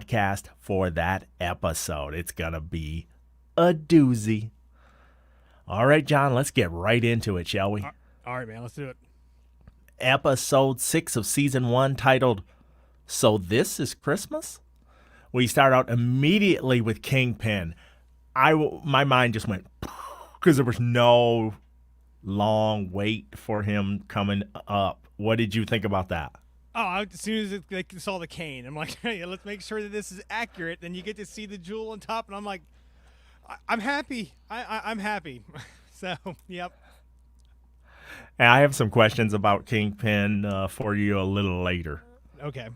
podcast for that episode. It's going to be a doozy. All right, John, let's get right into it, shall we? All right, man, let's do it. Episode 6 of season 1, titled So This is Christmas? We start out immediately with Kingpin. My mind just went because there was no long wait for him coming up. What did you think about that? Oh, as soon as they saw the cane, I'm like, hey, let's make sure that this is accurate. Then you get to see the jewel on top, and I'm like, I'm happy. I'm happy. So, yep. And I have some questions about Kingpin for you a little later. Okay.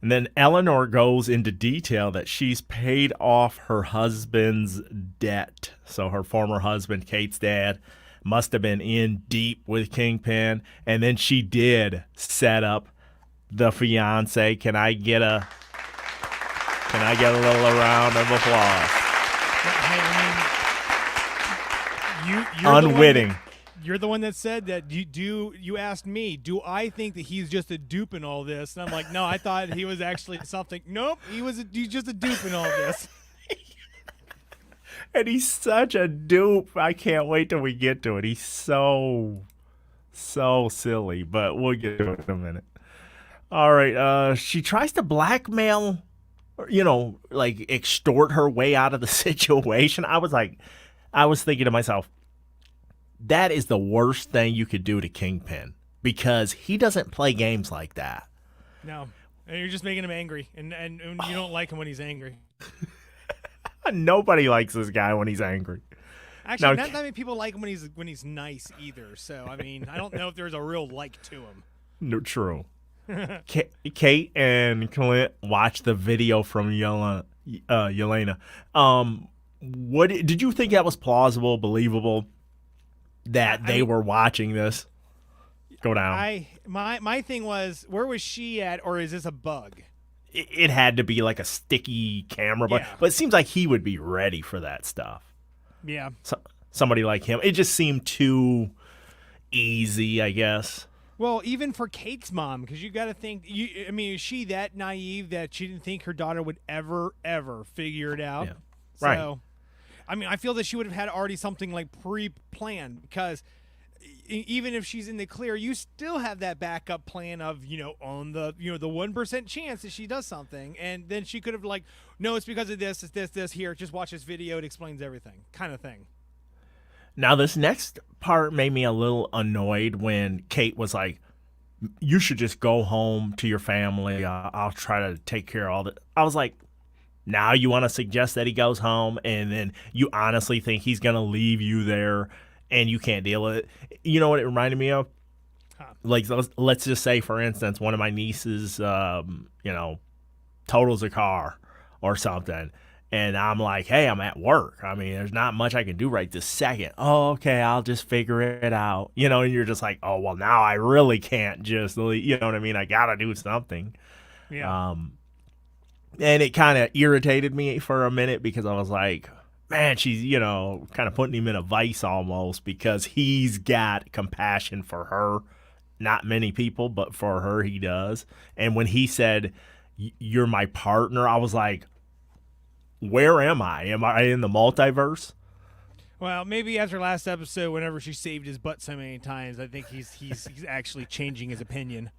And then Eleanor goes into detail that she's paid off her husband's debt. So her former husband, Kate's dad, must have been in deep with Kingpin. And then she did set up the fiance. Can I get a little round of applause? Hey, you're Unwitting. You're the one that said that. You asked me, do I think that he's just a dupe in all this? And I'm like, no, I thought he was actually something. Nope, he's just a dupe in all this. And he's such a dupe. I can't wait till we get to it. He's so silly, but we'll get to it in a minute. All right, she tries to blackmail, like extort her way out of the situation. I was thinking to myself, that is the worst thing you could do to Kingpin because he doesn't play games like that. No, and you're just making him angry, and you don't like him when he's angry. Nobody likes this guy when he's angry. Actually, not that many people like him when he's nice either. So I mean, I don't know if there's a real like to him. No, true. Kate and Clint watched the video from Yelena. What did you think that was plausible, believable that they were watching this go down? My thing was, where was she at, or is this a bug? It had to be like a sticky camera, but it seems like he would be ready for that stuff. Yeah. Somebody like him. It just seemed too easy, I guess. Well, even for Kate's mom, because you got to think. Is she that naive that she didn't think her daughter would ever figure it out? Yeah. So, right. I mean, I feel that she would have had already something like pre-planned because even if she's in the clear, you still have that backup plan of on the the 1% chance that she does something, and then she could have no, it's because of this, it's this here. Just watch this video; it explains everything, kind of thing. Now, this next part made me a little annoyed when Kate was like, you should just go home to your family. I'll try to take care of all that. I was like, now you want to suggest that he goes home and then you honestly think he's going to leave you there and you can't deal with it. You know what it reminded me of? Huh. Like, let's just say, for instance, one of my nieces, totals a car or something. And I'm like, hey, I'm at work. I mean, there's not much I can do right this second. Oh, okay, I'll just figure it out. And you're just like, oh, well, now I really can't just leave. You know what I mean? I got to do something. Yeah. And it kind of irritated me for a minute because I was like, man, she's, kind of putting him in a vice almost because he's got compassion for her. Not many people, but for her, he does. And when he said, you're my partner, I was like, where am I? Am I in the multiverse? Well, maybe after last episode, whenever she saved his butt so many times, I think he's actually changing his opinion.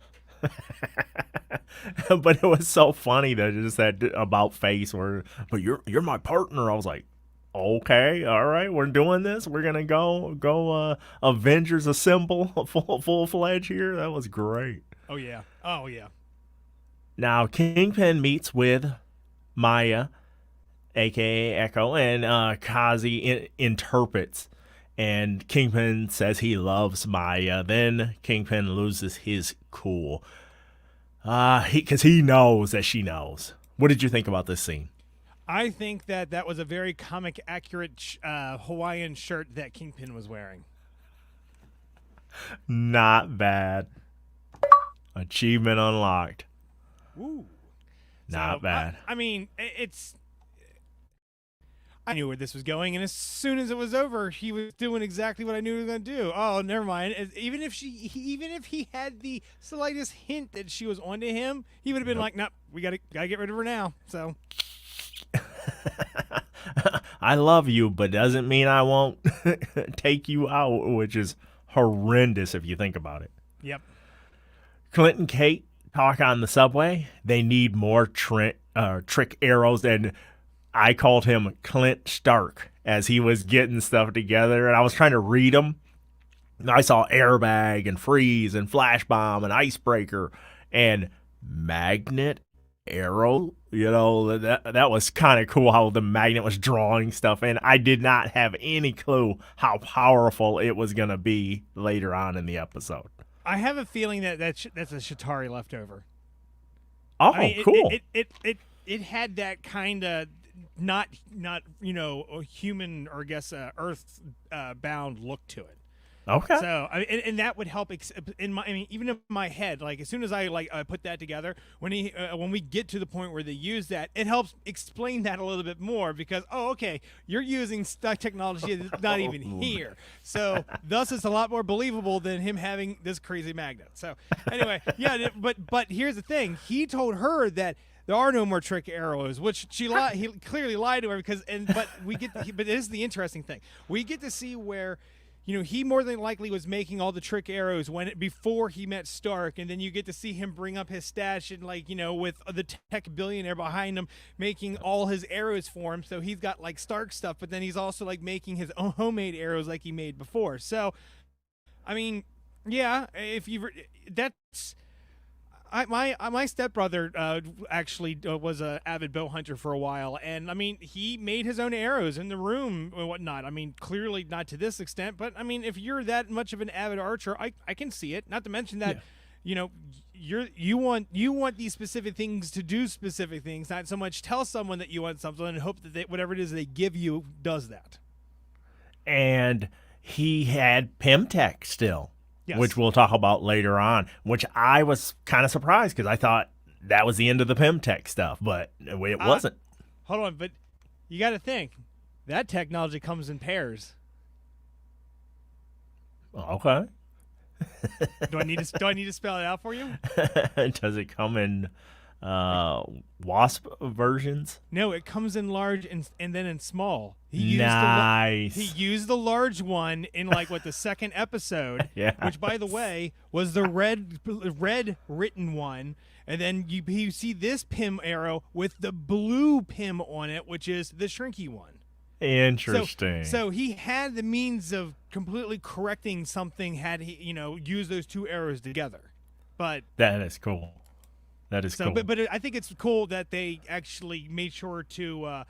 But it was so funny that just that about face where, but you're my partner. I was like, okay, all right, we're doing this. We're gonna go Avengers Assemble full fledged here. That was great. Oh yeah. Now Kingpin meets with Maya, a.k.a. Echo, and Kazi interprets. And Kingpin says he loves Maya. Then Kingpin loses his cool. Because he knows that she knows. What did you think about this scene? I think that was a very comic accurate Hawaiian shirt that Kingpin was wearing. Not bad. Achievement unlocked. Ooh. Not bad. I mean, it's I knew where this was going, and as soon as it was over, he was doing exactly what I knew he was going to do. Oh, never mind. Even if he had the slightest hint that she was onto him, he would have been like, "Nope, we gotta get rid of her now." So, I love you, but doesn't mean I won't take you out, which is horrendous if you think about it. yep. Clint and Kate talk on the subway. They need more trick arrows, and I called him Clint Stark as he was getting stuff together, and I was trying to read them. I saw airbag and freeze and flash bomb and icebreaker and magnet arrow. You know, that was kind of cool how the magnet was drawing stuff in. I did not have any clue how powerful it was going to be later on in the episode. I have a feeling that's a Shatari leftover. Oh, I mean, cool. It had that kind of not a human or I guess Earth bound look to it. Okay. So and that would help even in my head, like as soon as I put that together, when we get to the point where they use that, it helps explain that a little bit more because okay, you're using technology that's not even here, so thus it's a lot more believable than him having this crazy magnet. So anyway, yeah, but here's the thing: he told her that there are no more trick arrows, which he clearly lied to her but this is the interesting thing: we get to see where. He more than likely was making all the trick arrows before he met Stark, and then you get to see him bring up his stash and with the tech billionaire behind him making all his arrows for him. So he's got Stark stuff, but then he's also making his own homemade arrows like he made before. So, I mean, yeah, that's. My stepbrother actually was an avid bow hunter for a while, and I mean he made his own arrows in the room and whatnot. I mean clearly not to this extent, but I mean if you're that much of an avid archer, I can see it. Not to mention that you want these specific things to do specific things, not so much tell someone that you want something and hope that whatever it is they give you does that. And he had Pimtech still. Yes. Which we'll talk about later on, which I was kind of surprised because I thought that was the end of the Pimtech stuff, but it wasn't. Hold on, but you got to think that technology comes in pairs. Okay. Do I need to spell it out for you? Does it come in wasp versions? No, it comes in large and then in small. He used the large one in the second episode, yeah. Which by the way was the red written one, and then you see this Pym arrow with the blue Pym on it, which is the shrinky one. Interesting. So he had the means of completely correcting something had he used those two arrows together. But that is cool. That is cool. But I think it's cool that they actually made sure to,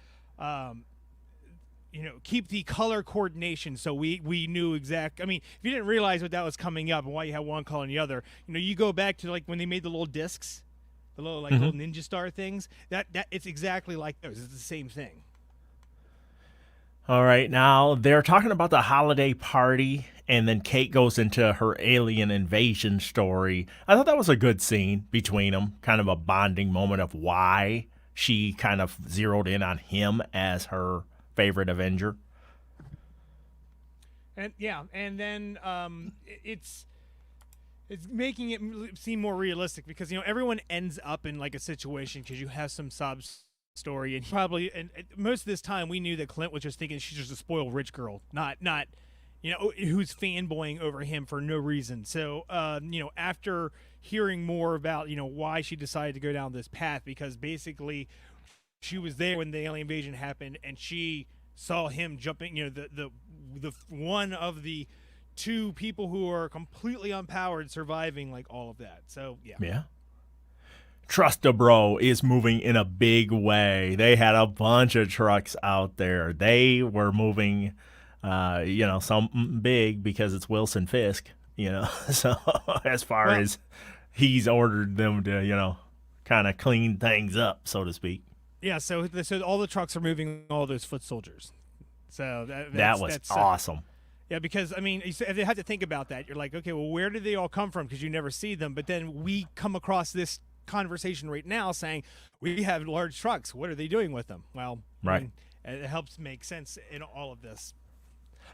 keep the color coordination so we knew exact. I mean, if you didn't realize what that was coming up and why you had one color and the other, you go back to when they made the little discs, the little little ninja star things. That it's exactly like those. It's the same thing. All right, now they're talking about the holiday party, and then Kate goes into her alien invasion story. I thought that was a good scene between them, kind of a bonding moment of why she kind of zeroed in on him as her favorite Avenger. And then it's making it seem more realistic because everyone ends up in a situation because you have some sob story, and most of this time we knew that Clint was just thinking she's just a spoiled rich girl, not who's fanboying over him for no reason. So after hearing more about why she decided to go down this path, because basically she was there when the alien invasion happened and she saw him jumping, the one of the two people who are completely unpowered surviving all of that. So yeah. Trust-a-Bro is moving in a big way. They had a bunch of trucks out there. They were moving, something big because it's Wilson Fisk, So as far as he's ordered them to, kind of clean things up, so to speak. Yeah, so all the trucks are moving all those foot soldiers. So that's awesome. Yeah, because, I mean, you have to think about that. You're like, okay, well, where did they all come from? Because you never see them. But then we come across this conversation right now saying we have large trucks. What are they doing with them? Well, right. It helps make sense in all of this.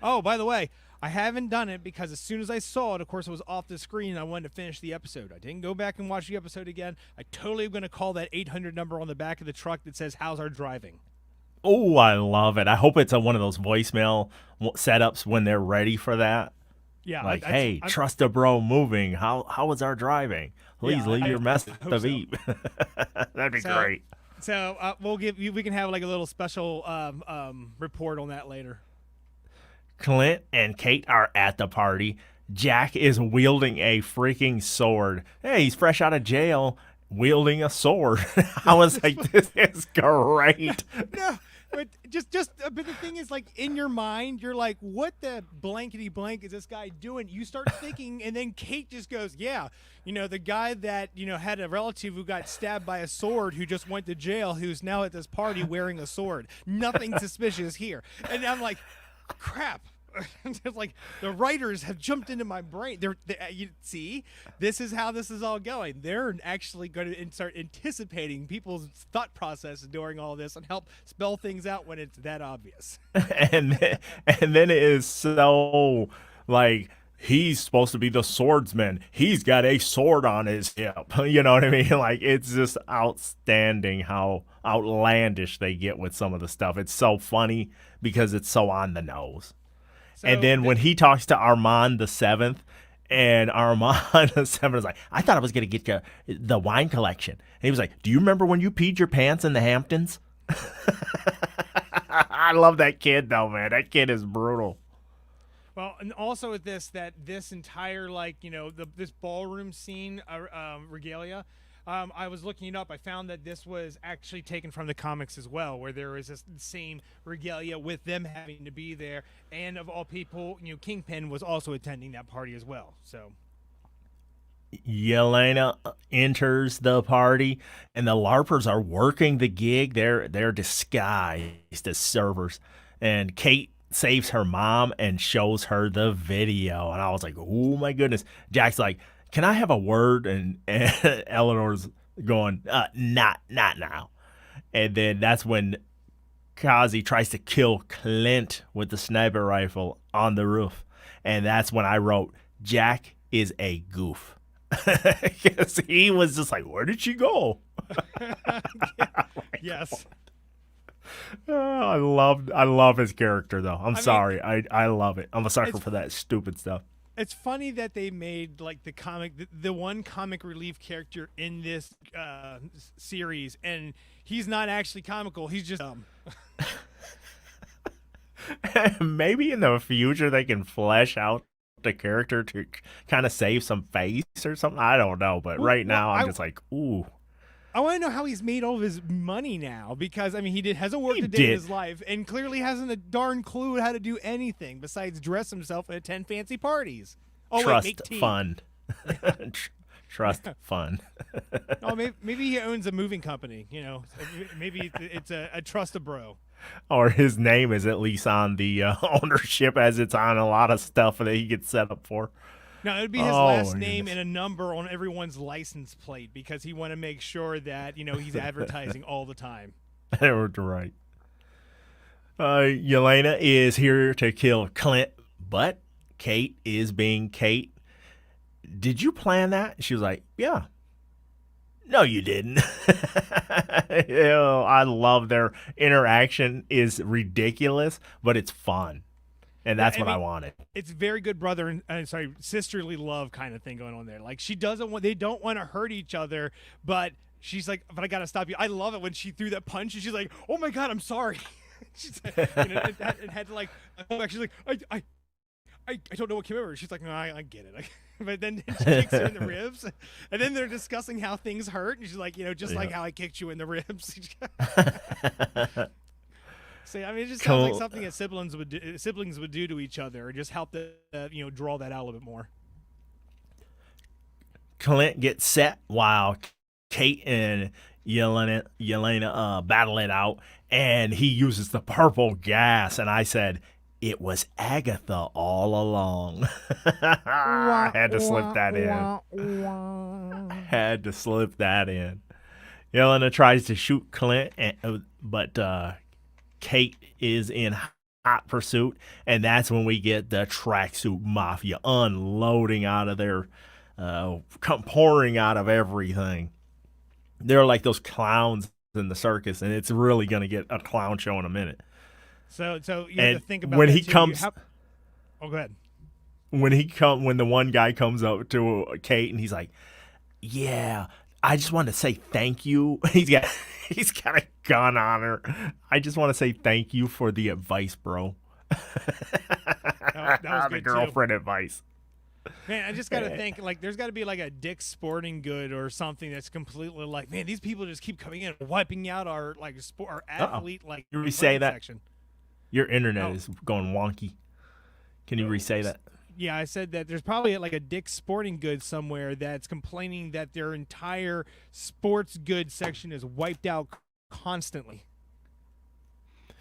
Oh, by the way, I haven't done it because as soon as I saw it, of course, it was off the screen and I wanted to finish the episode. I didn't go back and watch the episode again. I totally am going to call that 800 number on the back of the truck that says, "How's our driving?" Oh, I love it. I hope it's one of those voicemail setups when they're ready for that. Yeah. Like, hey, trust a bro moving. How was our driving? Please leave your message to beep. That'd be great. So we can have like a little special report on that later. Clint and Kate are at the party. Jack is wielding a freaking sword. Hey, he's fresh out of jail wielding a sword. I was like, this is great. No, but but the thing is, like, in your mind, you're like, what the blankety blank is this guy doing? You start thinking, and then Kate just goes, yeah, the guy that, had a relative who got stabbed by a sword who just went to jail, who's now at this party wearing a sword. Nothing suspicious here. And I'm like, crap. Just like the writers have jumped into my brain. You see, this is how this is all going. They're actually going to start anticipating people's thought process during all this and help spell things out when it's that obvious. and then it is so like, he's supposed to be the swordsman. He's got a sword on his hip. You know what I mean? Like, it's just outstanding how outlandish they get with some of the stuff. It's so funny because it's so on the nose. So, and then when he talks to Armand the Seventh, and Armand the Seventh is like, I thought I was going to get the wine collection. And he was like, do you remember when you peed your pants in the Hamptons? I love that kid, though, man. That kid is brutal. Well, and also with this entire, like, this ballroom scene, regalia, I was looking it up. I found that this was actually taken from the comics as well, where there was this same regalia with them having to be there. And of all people, Kingpin was also attending that party as well. So Yelena enters the party, and the LARPers are working the gig. They're disguised as servers. And Kate saves her mom and shows her the video. And I was like, oh, my goodness. Jack's like, can I have a word? And Eleanor's going, not now. And then that's when Kazi tries to kill Clint with the sniper rifle on the roof. And that's when I wrote, Jack is a goof. Because he was just like, where did she go? Yes. Oh, I love his character, though. I sorry. I love it. I'm a sucker for that stupid stuff. It's funny that they made, like, the one comic relief character in this series, and he's not actually comical. He's just dumb. Maybe in the future they can flesh out the character to kind of save some face or something. I don't know, but right now I'm just like, ooh. I want to know how he's made all of his money now, because he hasn't worked a day in his life, and clearly hasn't a darn clue how to do anything besides dress himself and attend fancy parties. Oh, Trust fund. Trust fund. Oh, maybe he owns a moving company. Maybe it's a trust a bro. Or his name is at least on the ownership, as it's on a lot of stuff that he gets set up for. No, it would be his last name and a number on everyone's license plate, because he want to make sure that, he's advertising all the time. Right. Yelena is here to kill Clint, but Kate is being Kate. Did you plan that? She was like, yeah. No, you didn't. I love their interaction. Is ridiculous, but it's fun. And that's what I wanted. It's very good brother and sisterly love kind of thing going on there. Like, they don't want to hurt each other, but she's like, but I got to stop you. I love it when she threw that punch and she's like, oh my God, I'm sorry. She's like, it had to, like, she's like, I don't know what came over. She's like, no, I get it. But then she kicks her in the ribs, and then they're discussing how things hurt, and she's like, like how I kicked you in the ribs. So it just sounds like something that siblings would do to each other, or just help the draw that out a little bit more. Clint gets set while Kate and Yelena battle it out, and he uses the purple gas, and I said, it was Agatha all along. I had to slip that in. Yelena tries to shoot Clint, but Kate is in hot pursuit, and that's when we get the tracksuit mafia unloading out of their, pouring out of everything. They're like those clowns in the circus, and it's really going to get a clown show in a minute. So you have And to think about when that he too. comes, Oh, go ahead. when the one guy comes up to Kate and he's like, "Yeah, I just want to say thank you." He's got a gun on her. "I just want to say thank you for the advice, bro." That was The good girlfriend advice. too. Man, I just got to think like there's got to be like a Dick's Sporting Good or something that's completely like, man, these people just keep coming in and wiping out our like sport, our athlete like You re-say that? section. Your internet Oh. is going wonky. Can you re-say that? Yeah, I said that there's probably like a Dick's Sporting Goods somewhere that's complaining that their entire sports goods section is wiped out constantly.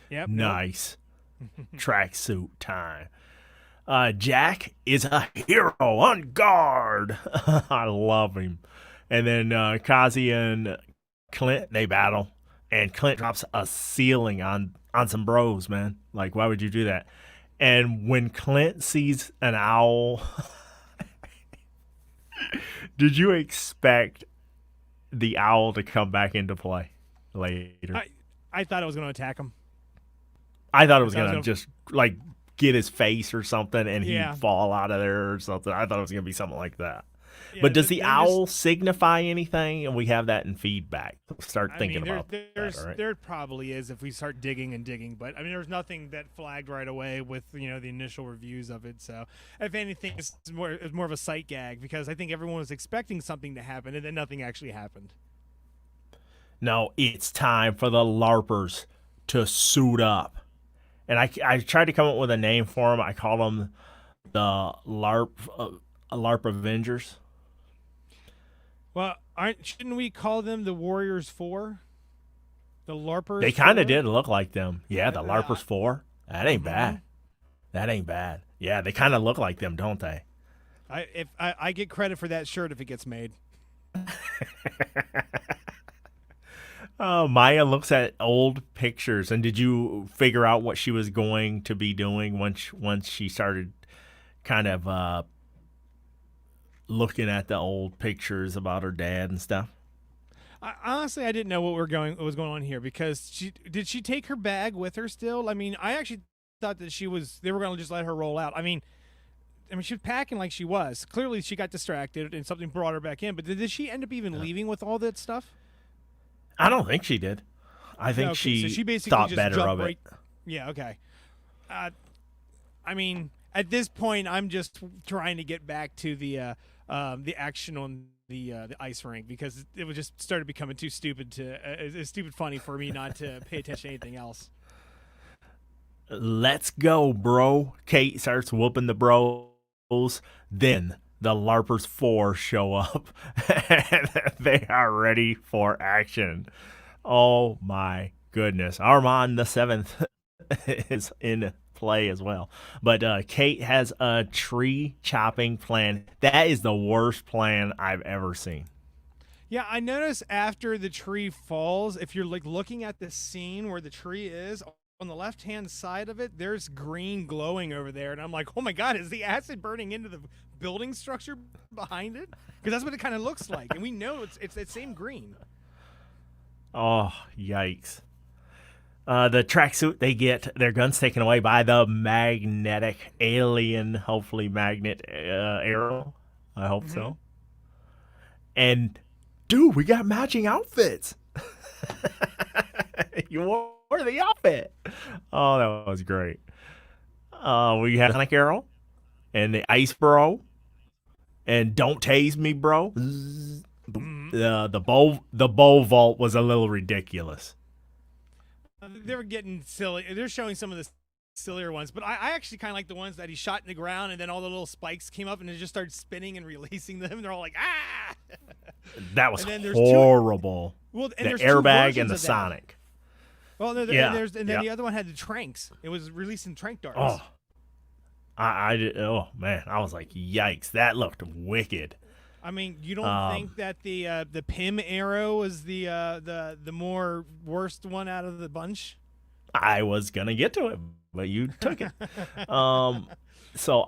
Yep. Nice. Tracksuit time. Jack is a hero on guard. I love him. And then Kazi and Clint, they battle. And Clint drops a ceiling on some bros, man. Like, why would you do that? And when Clint sees an owl, did you expect the owl to come back into play later? I thought it was going to attack him. I thought it was going to just, like, get his face or something and Yeah. he'd fall out of there or something. I thought it was going to be something like that. Yeah, but does the owl signify anything? And we have that in feedback. Start thinking about that, right? There probably is if we start digging and digging. But, I mean, there's nothing that flagged right away with, the initial reviews of it. So, if anything, it's more of a sight gag because I think everyone was expecting something to happen and then nothing actually happened. No, it's time for the LARPers to suit up. And I tried to come up with a name for them. I call them the LARP Avengers. Well, shouldn't we call them the Warriors 4? The LARPers? They kind 4? of did look like them. Yeah, the LARPers 4. That ain't bad. That ain't bad. Yeah, they kind of look like them, don't they? I get credit for that shirt if it gets made. Maya looks at old pictures, and did you figure out what she was going to be doing once she started kind of looking at the old pictures about her dad and stuff? Honestly, I didn't know what was going on here because did she take her bag with her still? I mean, I actually thought that they were going to just let her roll out. I mean, she was packing like she was. Clearly, she got distracted and something brought her back in. But did she end up even leaving with all that stuff? I don't think she did. I think she basically thought just better of it. Yeah, okay. I mean, at this point, I'm just trying to get back to the action on the ice rink because it was just started becoming too stupid it's stupid funny for me not to pay attention to anything else. Let's go, bro. Kate starts whooping the bros. Then the LARPers 4 show up and they are ready for action. Oh my goodness. Armand the 7th is in play as well. But Kate has a tree chopping plan. That is the worst plan I've ever seen. Yeah, I noticed after the tree falls, if you're like looking at the scene where the tree is, on the left-hand side of it, there's green glowing over there. And I'm like, oh my God, is the acid burning into the building structure behind it? Because that's what it kind of looks like. And we know it's that same green. Oh, yikes. The tracksuit, they get their guns taken away by the magnetic alien, hopefully magnet arrow. I hope so. And, dude, we got matching outfits. You wore the outfit. Oh, that was great. We had Sonic Arrow and the Ice Bro and Don't Tase Me, Bro. The bow vault was a little ridiculous. They were getting silly. They're showing some of the sillier ones, but I actually kind of like the ones that he shot in the ground and then all the little spikes came up and it just started spinning and releasing them. And they're all like, ah! That was horrible. Well, and the there's airbag and the Sonic. Well, no, and then the other one had the tranks. It was releasing trank darts. Oh, I did. Oh man, I was like, yikes! That looked wicked. I mean, you don't think that the Pym arrow was the more worst one out of the bunch? I was gonna get to it, but you took it. So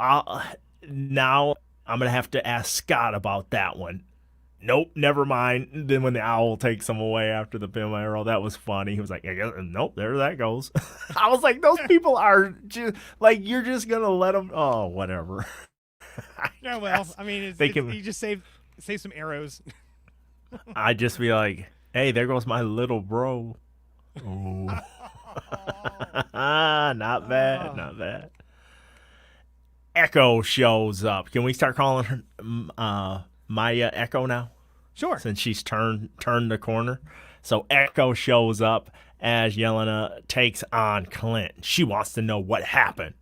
now I'm gonna have to ask Scott about that one. Nope, never mind. Then when the owl takes him away after the pin arrow, that was funny. He was like, nope, there that goes. I was like, those people are just like, you're just gonna let them. Oh, whatever. Yeah, well, I mean, you just save some arrows. I'd just be like, hey, there goes my little bro. Oh. Not bad, not bad. Echo shows up. Can we start calling her Maya Echo now? Sure. Since she's turned the corner. So Echo shows up as Yelena takes on Clint. She wants to know what happened.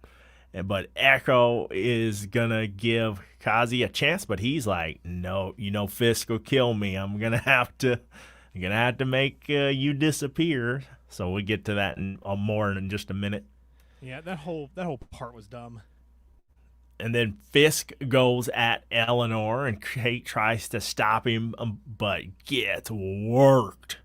But Echo is going to give Kazi a chance, but he's like, no, Fisk will kill me. I'm going to have to make you disappear. So we get to that more in just a minute. Yeah, that whole part was dumb. And then Fisk goes at Eleanor, and Kate tries to stop him, but gets worked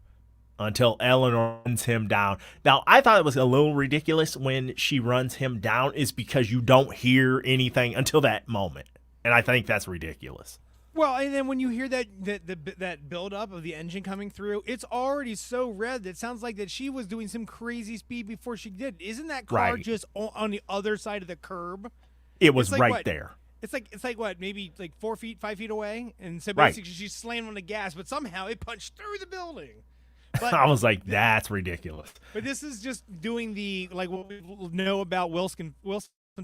until Eleanor runs him down. Now, I thought it was a little ridiculous when she runs him down is because you don't hear anything until that moment. And I think that's ridiculous. Well, and then when you hear that build up of the engine coming through, it's already so red that it sounds like that she was doing some crazy speed before she did. Isn't that car just on the other side of the curb? It was like there. It's like what, maybe like 5 feet away, and so basically she's slamming on the gas, but somehow it punched through the building. But, I was like, that's ridiculous. But this is just doing the like what we know about Wilson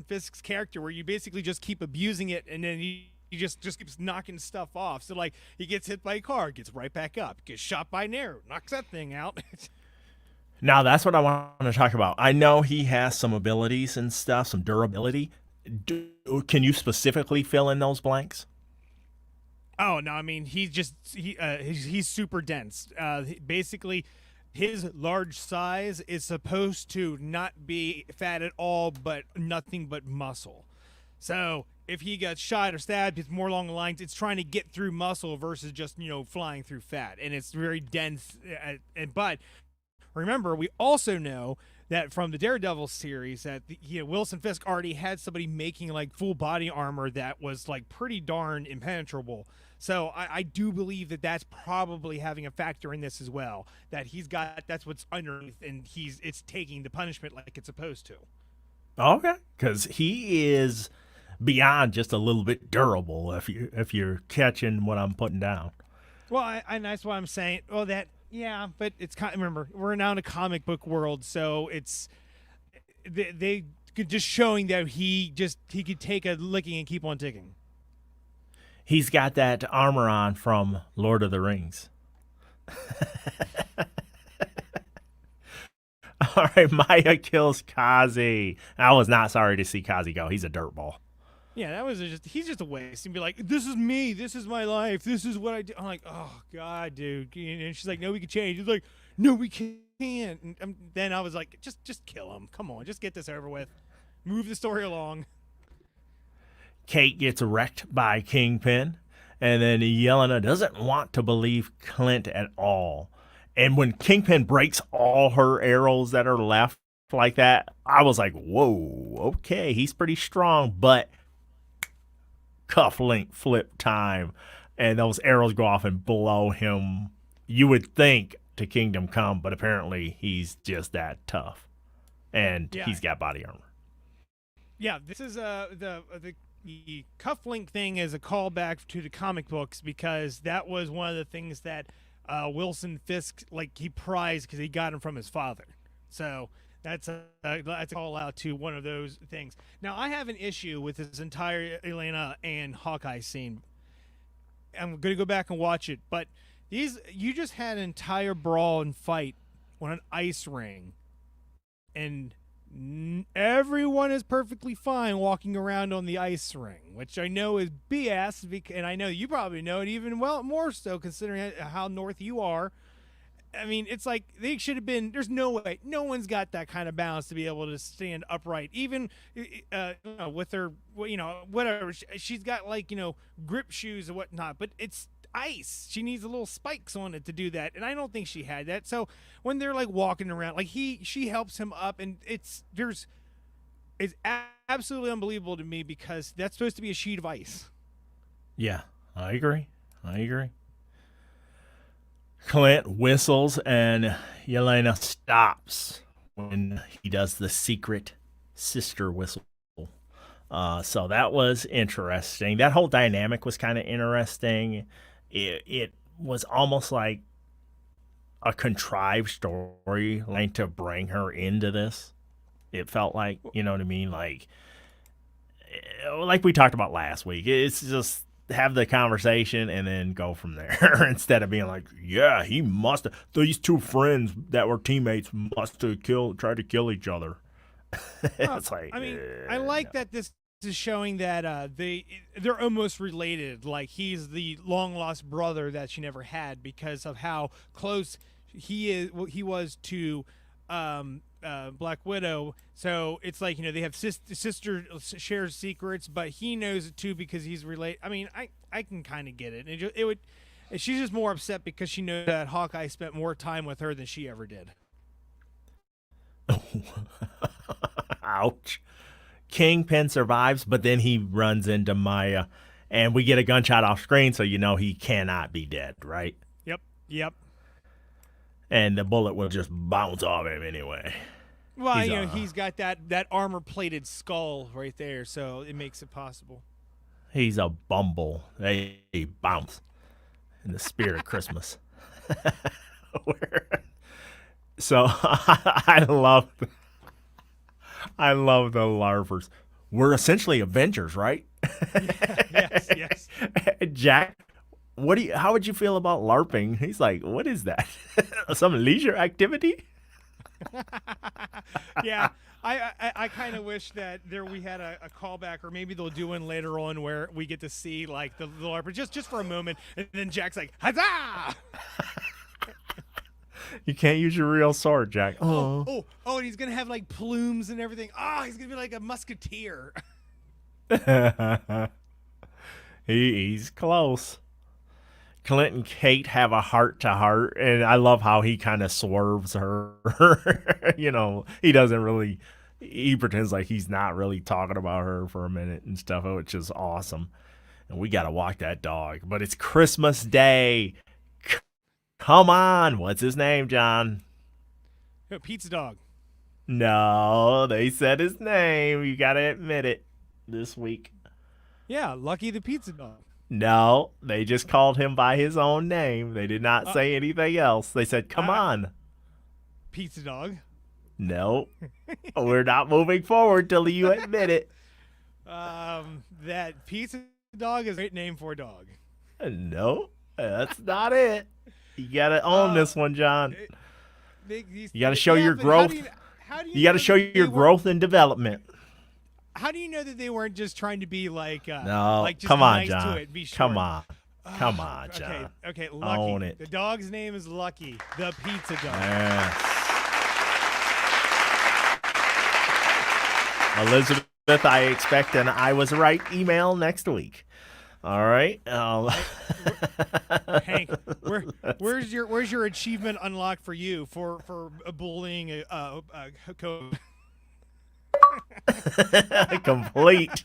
Fisk's character, where you basically just keep abusing it, and then he just keeps knocking stuff off. So like he gets hit by a car, gets right back up, gets shot by an arrow, knocks that thing out. Now that's what I want to talk about. I know he has some abilities and stuff, some durability. Can you specifically fill in those blanks? Oh no, I mean he's super dense. Basically, his large size is supposed to not be fat at all, but nothing but muscle. So if he gets shot or stabbed, it's more along the lines it's trying to get through muscle versus just flying through fat, and it's very dense. But remember, we also know that from the Daredevil series that Wilson Fisk already had somebody making like full body armor that was like pretty darn impenetrable. So I do believe that that's probably having a factor in this as well. That that's what's underneath, and it's taking the punishment like it's supposed to. Okay, because he is beyond just a little bit durable. If you're catching what I'm putting down. Well, and that's what I'm saying. Well, yeah, but it's kind of, remember, we're now in a comic book world, so it's they could just showing that he could take a licking and keep on ticking. He's got that armor on from Lord of the Rings. All right, Maya kills Kazi. I was not sorry to see Kazi go. He's a dirtball. Yeah, that was he's just a waste. And be like, this is me. This is my life. This is what I do. I'm like, oh, God, dude. And she's like, no, we can change. He's like, no, we can't. And then I was like, just kill him. Come on. Just get this over with. Move the story along. Kate gets wrecked by Kingpin. And then Yelena doesn't want to believe Clint at all. And when Kingpin breaks all her arrows that are left like that, I was like, whoa, okay, he's pretty strong. But cufflink flip time, and those arrows go off and blow him, you would think, to Kingdom Come, but apparently he's just that tough, and he's got body armor. Yeah, this is the cufflink thing is a callback to the comic books, because that was one of the things that Wilson Fisk, like, he prized because he got him from his father. So that's a call out to one of those things. Now, I have an issue with this entire Elena and Hawkeye scene. I'm going to go back and watch it, but you just had an entire brawl and fight on an ice ring, and everyone is perfectly fine walking around on the ice ring, which I know is BS, and I know you probably know it even more so considering how north you are. I mean, it's like they should have been. There's no way. No one's got that kind of balance to be able to stand upright, even with her, whatever. She's got, like, grip shoes and whatnot. But ice. She needs a little spikes on it to do that, and I don't think she had that. So when they're like walking around, like she helps him up, and it's absolutely unbelievable to me because that's supposed to be a sheet of ice. Yeah, I agree. Clint whistles and Yelena stops when he does the secret sister whistle. So that was interesting. That whole dynamic was kind of interesting. It was almost like a contrived storyline to bring her into this. It felt like, you know what I mean? Like we talked about last week. It's just have the conversation and then go from there instead of being like, yeah, he must have, these two friends that were teammates must have tried to kill each other. It's like, I mean, I like that this is showing that they're almost related. Like he's the long lost brother that she never had because of how close he was to Black Widow. So it's like, they have sister shares secrets, but he knows it too because he's related. I mean, I can kind of get it. She's just more upset because she knows that Hawkeye spent more time with her than she ever did. Ouch. Kingpin survives, but then he runs into Maya, and we get a gunshot off screen, so he cannot be dead, right? Yep. And the bullet will just bounce off him anyway. Well, he's got that armor-plated skull right there, so it makes it possible. He's a bumble. They bounce in the spirit of Christmas. So I love the larvers. We're essentially Avengers, right? Yes. Jack, how would you feel about LARPing? He's like, what is that? Some leisure activity? Yeah, I kind of wish that we had a callback, or maybe they'll do one later on where we get to see like the LARPer just for a moment, and then Jack's like, huzzah! You can't use your real sword, Jack. Oh, and he's gonna have like plumes and everything. Oh, he's gonna be like a musketeer. He's close. Clint and Kate have a heart-to-heart, and I love how he kind of swerves her. He doesn't really, he pretends like he's not really talking about her for a minute and stuff, which is awesome. And we got to walk that dog. But it's Christmas Day. Come on. What's his name, John? Pizza Dog. No, they said his name. You got to admit it this week. Yeah, Lucky the Pizza Dog. No, they just called him by his own name. They did not say anything else. They said, come on. Pizza Dog. No, we're not moving forward till you admit it. That Pizza Dog is a great name for a dog. No, that's not it. You got to own this one, John. You got to show your growth. You got to show your growth and development. How do you know that they weren't just trying to be like no? Like just come on, nice John. To it, be short. Come on, John. Okay, Lucky. Own it. The dog's name is Lucky, the Pizza Dog. Yes. Elizabeth, I expect an I was right email next week. All right. Hank, where's your achievement unlocked for you for bullying a code? Complete.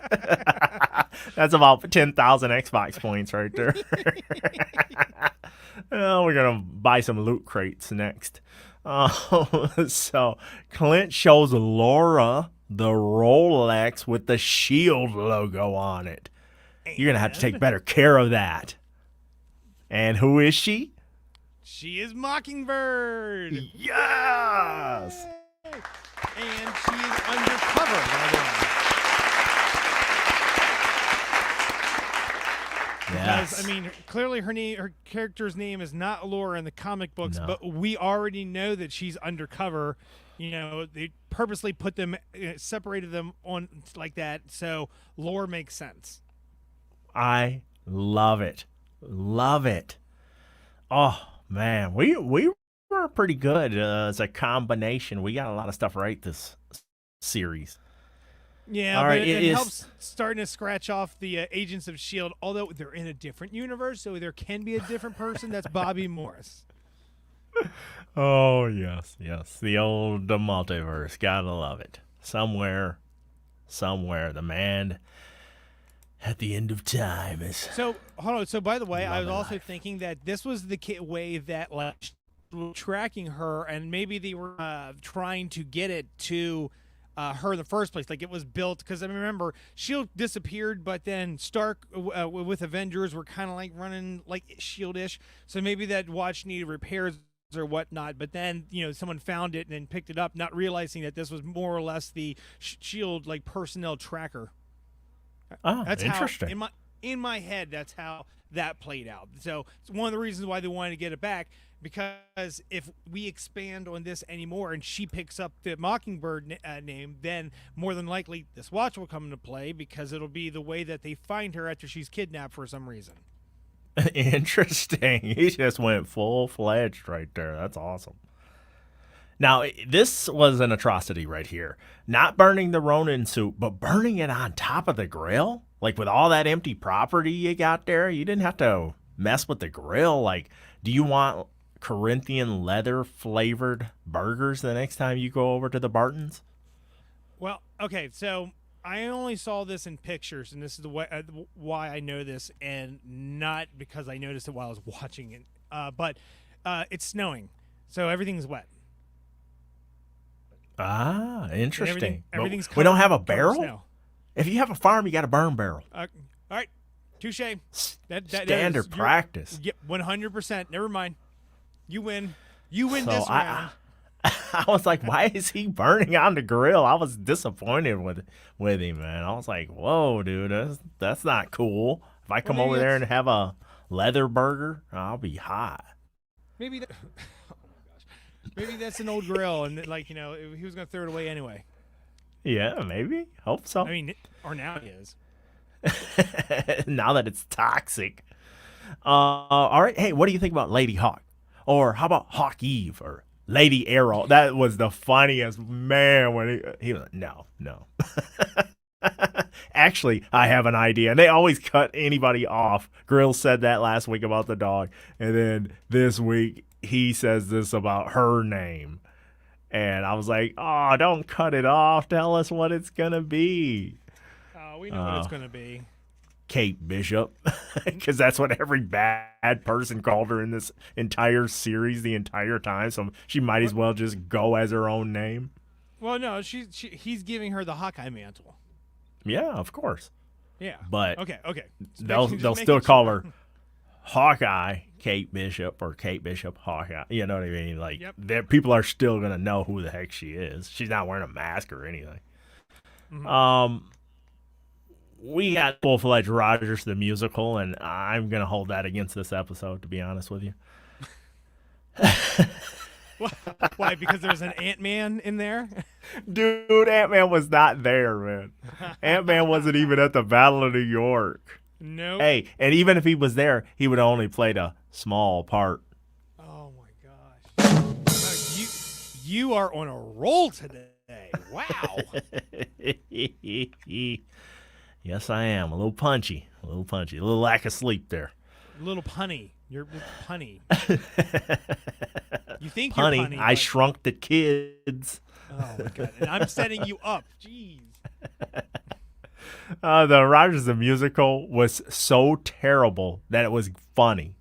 That's about 10,000 Xbox points right there. We're gonna buy some loot crates next. So Clint shows Laura the Rolex with the Shield logo on it. You're gonna have to take better care of that. And who is she? She is Mockingbird. Yes. Yay! And she is undercover, by the way. Yes. Because, I mean, clearly her character's name is not Laura in the comic books, but we already know that she's undercover. They purposely put them, separated them on like that, so lore makes sense. I love it. Love it. Oh, man. We were pretty good as a combination. We got a lot of stuff right this series. Yeah, All but right, it helps starting to scratch off the Agents of S.H.I.E.L.D., although they're in a different universe, so there can be a different person. That's Bobby Morris. Oh, yes, yes. The old multiverse. Gotta love it. Somewhere, the man at the end of time is So, hold on. So, by the way, I was loving also life. thinking that this was the way that like tracking her, and maybe they were trying to get it to her in the first place. Like it was built because I remember Shield disappeared, but then Stark with Avengers were kind of like running like Shield-ish. So maybe that watch needed repairs or whatnot. But then someone found it and then picked it up, not realizing that this was more or less the Shield like personnel tracker. Oh, That's interesting. how in my head that's how that played out. So it's one of the reasons why they wanted to get it back, because if we expand on this anymore and she picks up the Mockingbird name, then more than likely this watch will come into play, because it'll be the way that they find her after she's kidnapped for some reason. Interesting. He just went full-fledged right there. That's awesome. Now, this was an atrocity right here. Not burning the Ronin suit, but burning it on top of the grill? Like, with all that empty property you got there, you didn't have to mess with the grill. Like, do you want Corinthian leather-flavored burgers the next time you go over to the Bartons? Well, okay, so I only saw this in pictures, and this is the way, why I know this, and not because I noticed it while I was watching it. But it's snowing, so everything's wet. Ah, interesting. Everything's we don't have a covered in barrel? snow. If you have a farm, you got a burn barrel. All right, touche. That Standard practice. Yep, 100%. Never mind. You win. You win So this round. I was like, why is he burning on the grill? I was disappointed with him, man. I was like, whoa, dude, that's not cool. If I come over there and have a leather burger, I'll be hot. Maybe that. Oh my gosh. Maybe that's an old grill, and like he was gonna throw it away anyway. Yeah, maybe. Hope so. I mean, or now he is. Now that it's toxic. All right. Hey, what do you think about Lady Hawk? Or how about Hawk Eve or Lady Arrow? That was the funniest, man, when he was like, no. Actually, I have an idea. And they always cut anybody off. Grill said that last week about the dog. And then this week, he says this about her name. And I was like, oh, don't cut it off. Tell us what it's going to be. Oh, we know what it's going to be. Kate Bishop. Because that's what every bad person called her in this entire series the entire time. So she might as well just go as her own name. Well, no, he's giving her the Hawkeye mantle. Yeah, of course. Yeah. But okay. They'll still call her Hawkeye Kate Bishop or Kate Bishop Hawkeye. You know what I mean? Like, people are still going to know who the heck she is. She's not wearing a mask or anything. Mm-hmm. We got full-fledged Rogers the Musical, and I'm going to hold that against this episode, to be honest with you. Why? Because there's an Ant-Man in there? Dude, Ant-Man was not there, man. Ant-Man wasn't even at the Battle of New York. No. Nope. Hey, and even if he was there, he would have only played a small part. Oh, my gosh. You are on a roll today. Wow. Yes, I am. A little punchy. A little lack of sleep there. A little punny. You're punny. You think punny, you're punny. I shrunk the kids. Oh, my God. And I'm setting you up. Jeez. The Rogers the Musical was so terrible that it was funny.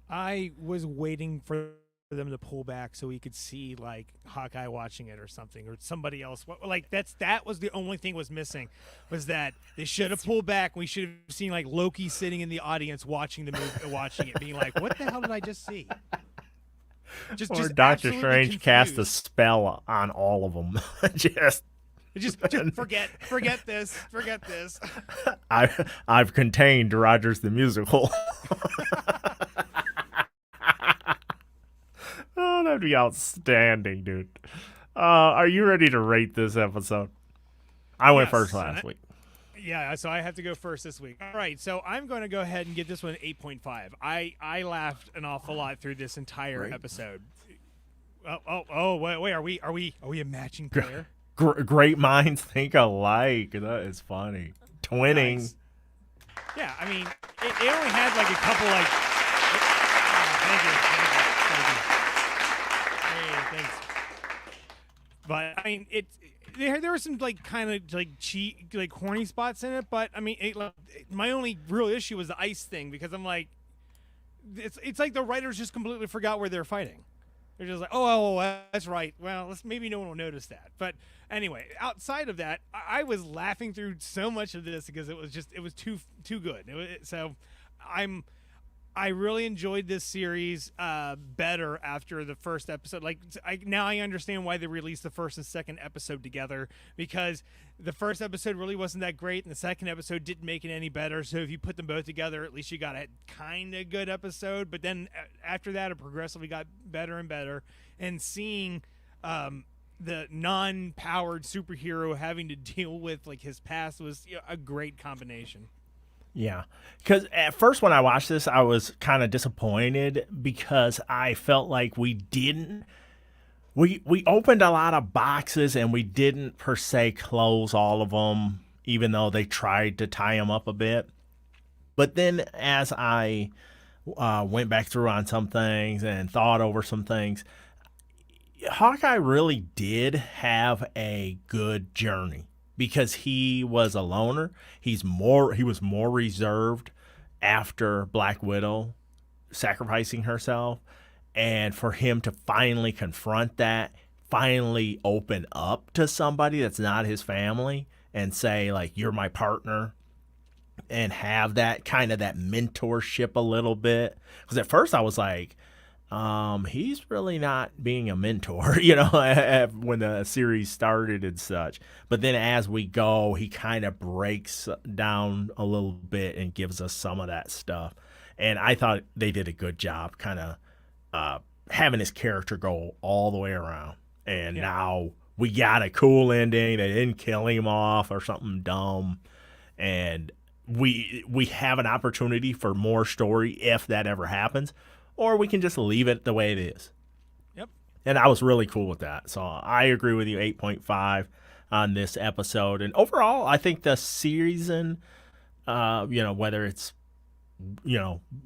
I was waiting for them to pull back so we could see like Hawkeye watching it or something, or somebody else. Like that was the only thing was missing, was that they should have pulled back. We should have seen like Loki sitting in the audience watching the movie, watching it, being like, "What the hell did I just see?" Just Doctor Strange confused. cast a spell on all of them. just forget this. I've contained Rogers the Musical. Oh, that'd be outstanding, dude. Are you ready to rate this episode? I went first last week. Yeah, so I have to go first this week. All right, so I'm going to go ahead and give this one an 8.5. I laughed an awful lot through this entire episode. Wait, are we a matching player? Great minds think alike. That is funny. Twinning. Nice. Yeah, I mean, it only had like a couple like. Thank you. Hey, thanks. But I mean, there were some like kind of like cheat, like corny spots in it. But I mean, my only real issue was the ice thing because I'm like, it's like the writers just completely forgot where they're fighting. They're just like, oh, that's right. Well, maybe no one will notice that. But anyway, outside of that, I was laughing through so much of this because it was too good. So I really enjoyed this series better after the first episode. Like now I understand why they released the first and second episode together, because the first episode really wasn't that great and the second episode didn't make it any better. So if you put them both together, at least you got a kind of good episode. But then after that, it progressively got better and better. And seeing the non-powered superhero having to deal with like his past was a great combination. Yeah, because at first when I watched this, I was kind of disappointed because I felt like we opened a lot of boxes and we didn't per se close all of them, even though they tried to tie them up a bit. But then as I went back through on some things and thought over some things, Hawkeye really did have a good journey. Because he was a loner, he was more reserved after Black Widow sacrificing herself, and for him to finally confront that, finally open up to somebody that's not his family and say like, you're my partner, and have that kind of that mentorship a little bit. Because at first I was like, he's really not being a mentor, when the series started and such. But then as we go, he kind of breaks down a little bit and gives us some of that stuff. And I thought they did a good job kind of having his character go all the way around. And now we got a cool ending. They didn't kill him off or something dumb. And we have an opportunity for more story if that ever happens. Or we can just leave it the way it is. Yep. And I was really cool with that. So I agree with you, 8.5 on this episode. And overall, I think the season, whether it's,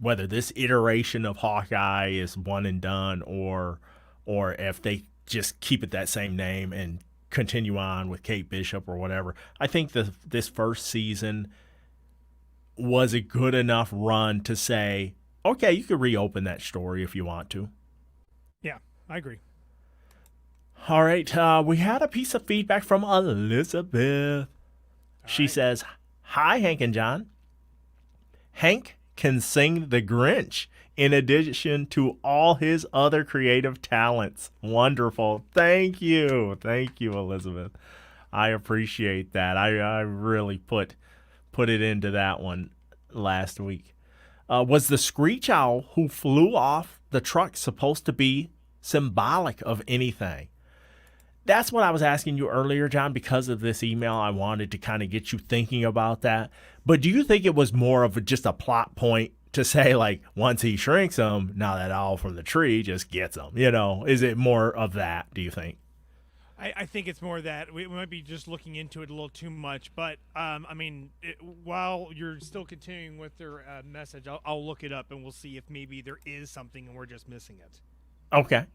whether this iteration of Hawkeye is one and done or if they just keep it that same name and continue on with Kate Bishop or whatever, I think this first season was a good enough run to say, okay, you could reopen that story if you want to. Yeah, I agree. All right. We had a piece of feedback from Elizabeth. She says, hi, Hank and John. Hank can sing the Grinch in addition to all his other creative talents. Wonderful. Thank you. Thank you, Elizabeth. I appreciate that. I really put it into that one last week. Was the screech owl who flew off the truck supposed to be symbolic of anything? That's what I was asking you earlier, John. Because of this email, I wanted to kind of get you thinking about that. But do you think it was more of just a plot point to say, like, once he shrinks him, now that owl from the tree just gets him? Is it more of that, do you think? I think it's more that we might be just looking into it a little too much. But, while you're still continuing with their message, I'll look it up and we'll see if maybe there is something and we're just missing it. Okay.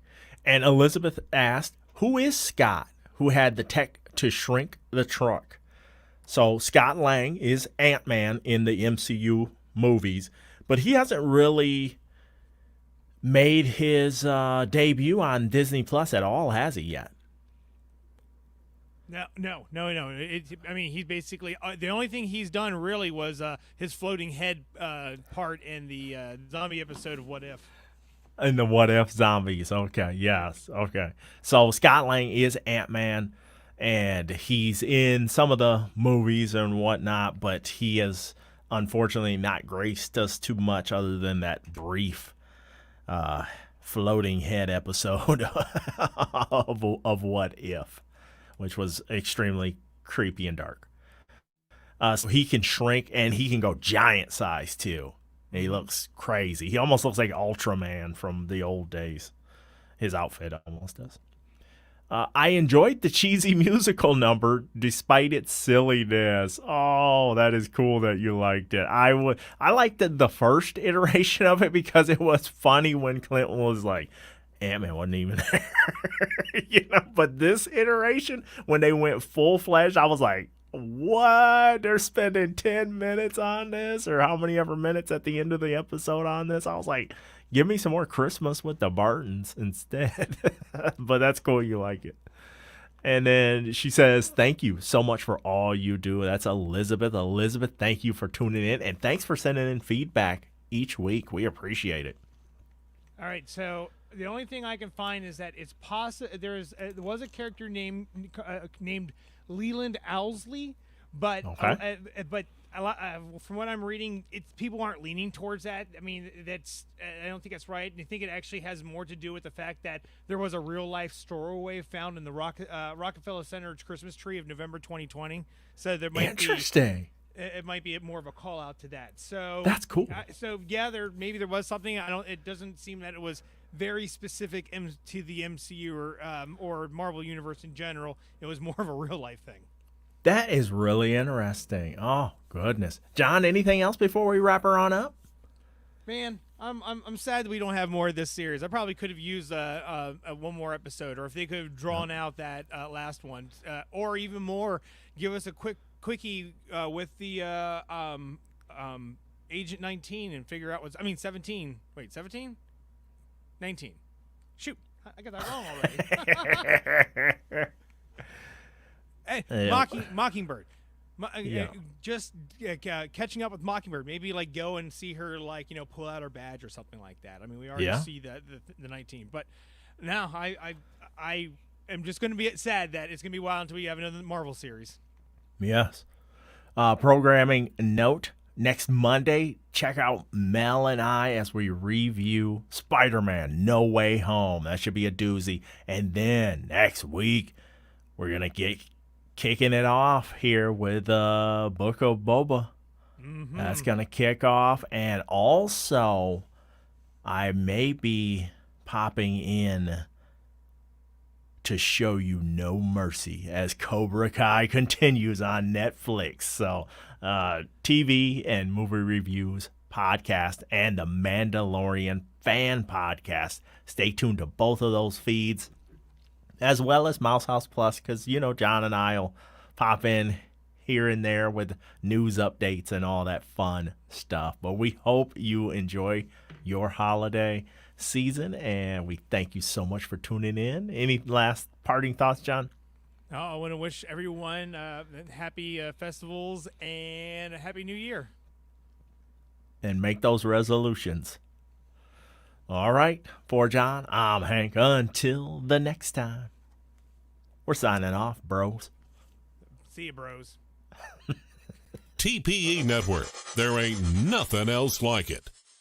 And Elizabeth asked, who is Scott, who had the tech to shrink the truck? So Scott Lang is Ant-Man in the MCU movies, but he hasn't really made his debut on Disney Plus at all, has he yet? No. He's basically the only thing he's done really was his floating head part in the zombie episode of What If. In the What If zombies. Okay. Yes. Okay. So Scott Lang is Ant-Man, and he's in some of the movies and whatnot, but he has unfortunately not graced us too much other than that brief floating head episode of What If, which was extremely creepy and dark. So he can shrink and he can go giant size too. And he looks crazy. He almost looks like Ultraman from the old days. His outfit almost does. I enjoyed the cheesy musical number despite its silliness. Oh, that is cool that you liked it. I liked the first iteration of it because it was funny when Clinton was like, Ant-Man wasn't even there. But this iteration, when they went full-fledged, I was like, what? They're spending 10 minutes on this, or how many ever minutes at the end of the episode on this? I was like, give me some more Christmas with the Bartons instead. But that's cool. You like it. And then she says, thank you so much for all you do. That's Elizabeth. Elizabeth, thank you for tuning in. And thanks for sending in feedback each week. We appreciate it. All right. So the only thing I can find is that it's possible there was a character named Leland Owlsley, but Okay. a lot, from what I'm reading, people aren't leaning towards that. I mean, I don't think that's right. And I think it actually has more to do with the fact that there was a real life stowaway found in the Rockefeller Center Christmas tree of November 2020. So there might Interesting. it might be more of a call out to that. So That's cool. So yeah, maybe there was something. It doesn't seem that it was very specific to the MCU or Marvel Universe in general. It was more of a real life thing. That is really interesting. Oh, goodness. John, anything else before we wrap her on up? Man, I'm sad that we don't have more of this series. I probably could have used one more episode, or if they could have drawn out that last one, or even more, give us a quickie with the Agent 19 and figure out 17. Wait, 17? 19. Shoot, I got that wrong already. Hey, Mockingbird. Just catching up with Mockingbird. Maybe go and see her pull out her badge or something like that. I mean, we already see the 19, but now I am just going to be sad that it's going to be a while until we have another Marvel series. Yes. Programming note. Next Monday, check out Mel and I as we review Spider-Man No Way Home. That should be a doozy. And then next week, we're going to get kicking it off here with Book of Boba. Mm-hmm. That's going to kick off. And also, I may be popping in to show you No Mercy as Cobra Kai continues on Netflix. So, TV and movie reviews, podcast, and the Mandalorian fan podcast. Stay tuned to both of those feeds, as well as Mouse House Plus, because, John and I will pop in here and there with news updates and all that fun stuff. But we hope you enjoy your holiday season, and we thank you so much for tuning in. Any last parting thoughts, John? Oh, I want to wish everyone happy festivals and a happy new year. And make those resolutions. All right, for John, I'm Hank. Until the next time, we're signing off, bros. See you, bros. TPE Network. There ain't nothing else like it.